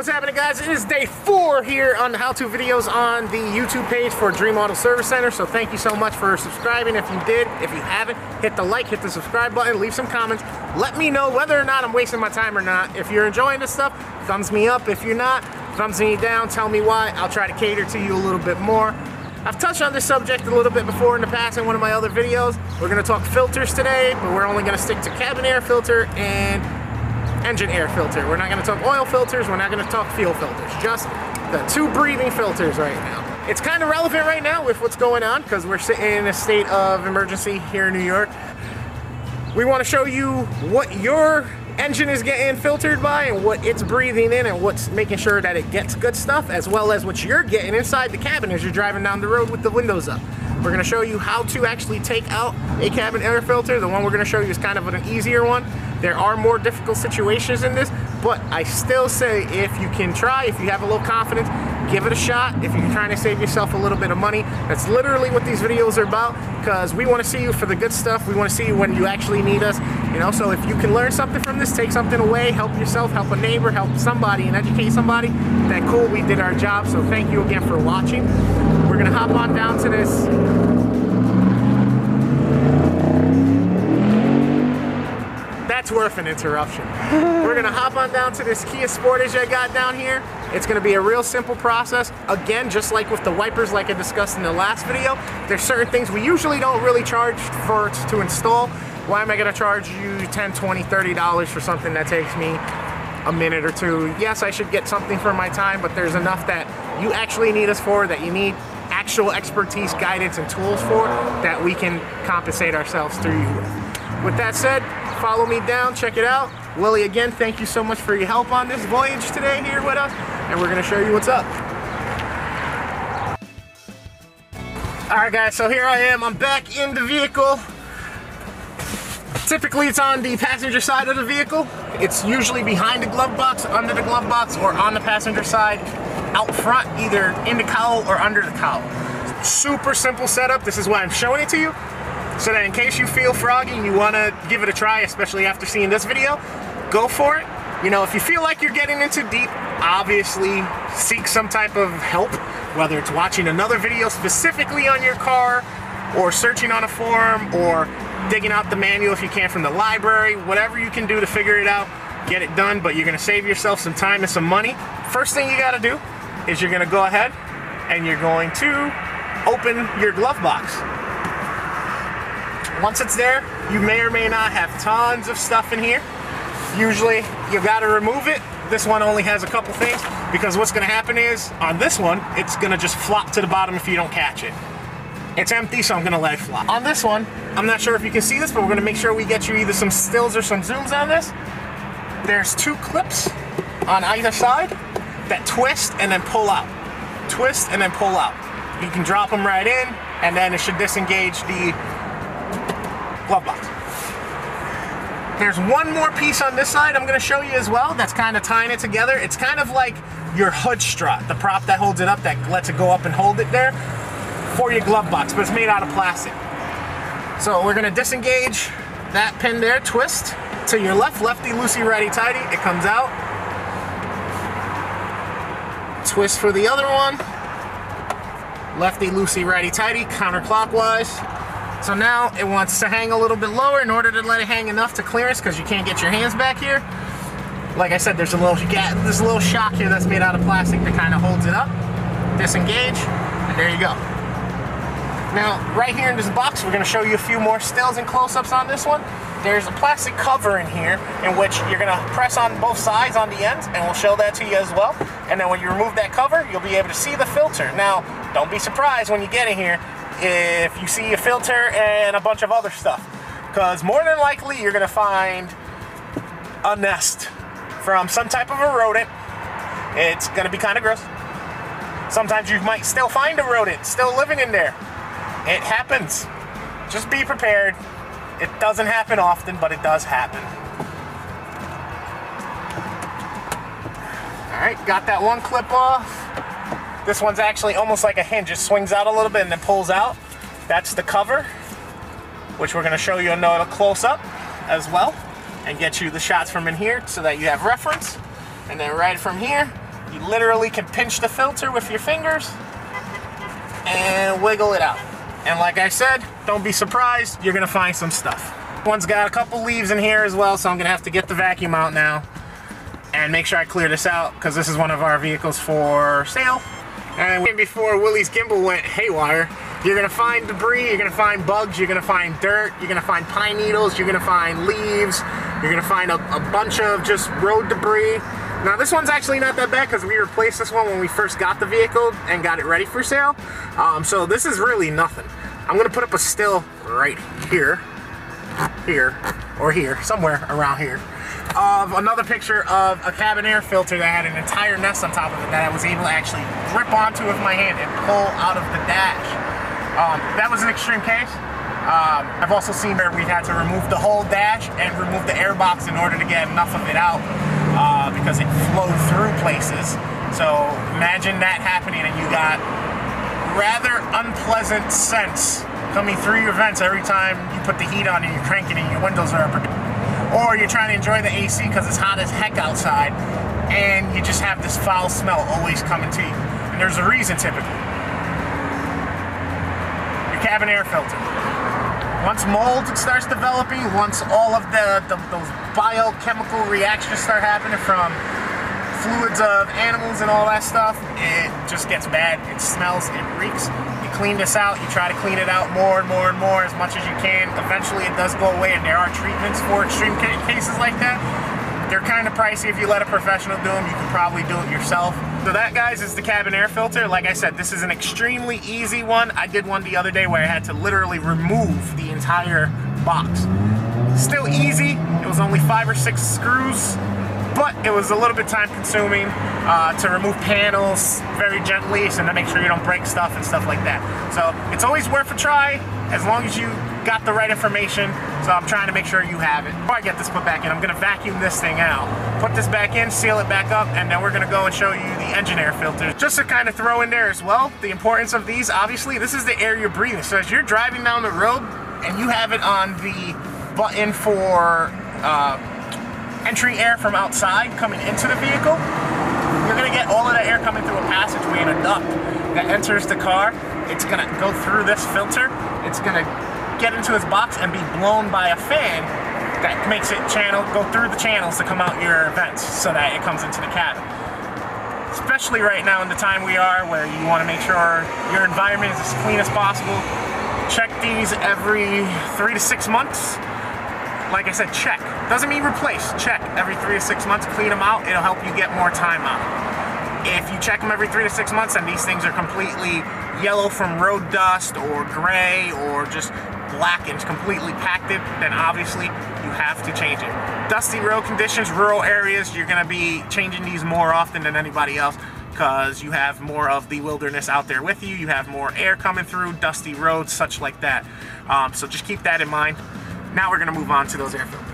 What's happening, guys? It is day 4 here on the how-to videos on the YouTube page for Dream Auto Service Center. So thank you so much for subscribing. If you did, if you haven't, hit the like, hit the subscribe button, leave some comments. Let me know whether or not I'm wasting my time or not. If you're enjoying this stuff, thumbs me up. If you're not, thumbs me down. Tell me why. I'll try to cater to you a little bit more. I've touched on this subject a little bit before in the past in one of my other videos. We're going to talk filters today, but we're only going to stick to cabin air filter and engine air filter. We're not going to talk oil filters, we're not going to talk fuel filters, just the 2 breathing filters right now. It's kind of relevant right now with what's going on because we're sitting in a state of emergency here in New York. We want to show you what your engine is getting filtered by and what it's breathing in and what's making sure that it gets good stuff, as well as what you're getting inside the cabin as you're driving down the road with the windows up. We're going to show you how to actually take out a cabin air filter. The one we're going to show you is kind of an easier one. There are more difficult situations in this, but I still say if you can try, if you have a little confidence, give it a shot. If you're trying to save yourself a little bit of money, that's literally what these videos are about, because we want to see you for the good stuff. We want to see you when you actually need us, you know. So if you can learn something from this, take something away, help yourself, help a neighbor, help somebody, and educate somebody, then cool, we did our job. So thank you again for watching. We're gonna hop on down to this. That's worth an interruption. We're gonna hop on down to this Kia Sportage I got down here. It's gonna be a real simple process. Again, just like with the wipers, like I discussed in the last video, there's certain things we usually don't really charge for to install. Why am I gonna charge you $10, $20, $30 for something that takes me a minute or two? Yes, I should get something for my time, but there's enough that you actually need us for, that you need actual expertise, guidance, and tools for, that we can compensate ourselves through you with. With that said, follow me down, check it out. Willie, again, thank you so much for your help on this voyage today here with us, and we're gonna show you what's up. All right, guys, so here I am. I'm back in the vehicle. Typically, it's on the passenger side of the vehicle. It's usually behind the glove box, under the glove box, or on the passenger side, out front, either in the cowl or under the cowl. Super simple setup. This is why I'm showing it to you, so that in case you feel froggy and you want to give it a try, especially after seeing this video, go for it. You know, if you feel like you're getting into deep, obviously seek some type of help, whether it's watching another video specifically on your car, or searching on a forum, or digging out the manual if you can from the library. Whatever you can do to figure it out, get it done, but you're going to save yourself some time and some money. First thing you got to do is you're going to go ahead and you're going to open your glove box. Once it's there, you may or may not have tons of stuff in here. Usually you got to remove it. This one only has a couple things, because what's going to happen is on this one, it's going to just flop to the bottom if you don't catch it. It's empty, so I'm gonna let it flop. On this one, I'm not sure if you can see this, but we're gonna make sure we get you either some stills or some zooms on this. There's 2 clips on either side that twist and then pull out. Twist and then pull out. You can drop them right in, and then it should disengage the glove box. There's one more piece on this side I'm gonna show you as well that's kind of tying it together. It's kind of like your hood strut, the prop that holds it up, that lets it go up and hold it there, for your glove box, but it's made out of plastic. So we're gonna disengage that pin there, twist to your left, lefty, loosey, righty, tighty, it comes out. Twist for the other one, lefty, loosey, righty, tighty, counterclockwise. So now it wants to hang a little bit lower in order to let it hang enough to clearance, because you can't get your hands back here. Like I said, there's a little shock here that's made out of plastic that kind of holds it up. Disengage, and there you go. Now, right here in this box, we're going to show you a few more stills and close-ups on this one. There's a plastic cover in here in which you're going to press on both sides on the ends, and we'll show that to you as well. And then when you remove that cover, you'll be able to see the filter. Now, don't be surprised when you get in here if you see a filter and a bunch of other stuff, because more than likely you're going to find a nest from some type of a rodent. It's going to be kind of gross. Sometimes you might still find a rodent still living in there. It happens. Just be prepared. It doesn't happen often, but it does happen. All right, got that one clip off. This one's actually almost like a hinge. It swings out a little bit and then pulls out. That's the cover, which we're gonna show you another close-up as well, and get you the shots from in here so that you have reference. And then right from here, You literally can pinch the filter with your fingers and wiggle it out. And like I said, don't be surprised, you're gonna find some stuff. One's got a couple leaves in here as well, so I'm gonna have to get the vacuum out now and make sure I clear this out, because this is one of our vehicles for sale. And before Willie's gimbal went haywire, you're gonna find debris, you're gonna find bugs, you're gonna find dirt, you're gonna find pine needles, you're gonna find leaves, you're gonna find a bunch of just road debris. Now this one's actually not that bad because we replaced this one when we first got the vehicle and got it ready for sale. So this is really nothing. I'm gonna put up a still right here, or here, somewhere around here, of another picture of a cabin air filter that had an entire nest on top of it that I was able to actually grip onto with my hand and pull out of the dash. That was an extreme case. I've also seen where we had to remove the whole dash and remove the air box in order to get enough of it out, because it flowed through places. So imagine that happening and you got rather unpleasant scents coming through your vents every time you put the heat on and you're cranking and your windows are up. Or you're trying to enjoy the AC because it's hot as heck outside and you just have this foul smell always coming to you. And there's a reason typically. Your cabin air filter. Once mold starts developing, once all of those biochemical reactions start happening from fluids of animals and all that stuff, it just gets bad. It smells, it reeks. You clean this out, you try to clean it out more and more and more as much as you can. Eventually it does go away, and there are treatments for extreme cases like that. They're kind of pricey. If you let a professional do them, you can probably do it yourself. So that, guys, is the cabin air filter. Like I said, this is an extremely easy one. I did one the other day where I had to literally remove the entire box. Still easy. It was only 5 or 6 screws, but it was a little bit time consuming to remove panels very gently, so to make sure you don't break stuff and stuff like that. So it's always worth a try as long as you got the right information. So I'm trying to make sure you have it. Before I get this put back in, I'm gonna vacuum this thing out, put this back in, seal it back up, and then we're gonna go and show you the engine air filters. Just to kind of throw in there as well, the importance of these, obviously, this is the air you're breathing. So as you're driving down the road and you have it on the button for entry air from outside coming into the vehicle, you're gonna get all of that air coming through a passageway and a duct that enters the car. It's gonna go through this filter. It's gonna get into its box and be blown by a fan that makes it go through the channels to come out your vents so that it comes into the cabin. Especially right now in the time we are, where you want to make sure your environment is as clean as possible. Check these every 3 to 6 months. Like I said, check. Doesn't mean replace. Check every 3 to 6 months. Clean them out. It'll help you get more time out. If you check them every 3 to 6 months and these things are completely yellow from road dust or gray or just black and completely packed it, then obviously you have to change it. Dusty road conditions, rural areas, you're gonna be changing these more often than anybody else because you have more of the wilderness out there with you. You have more air coming through, dusty roads, such like that. So just keep that in mind. Now we're gonna move on to those air filters.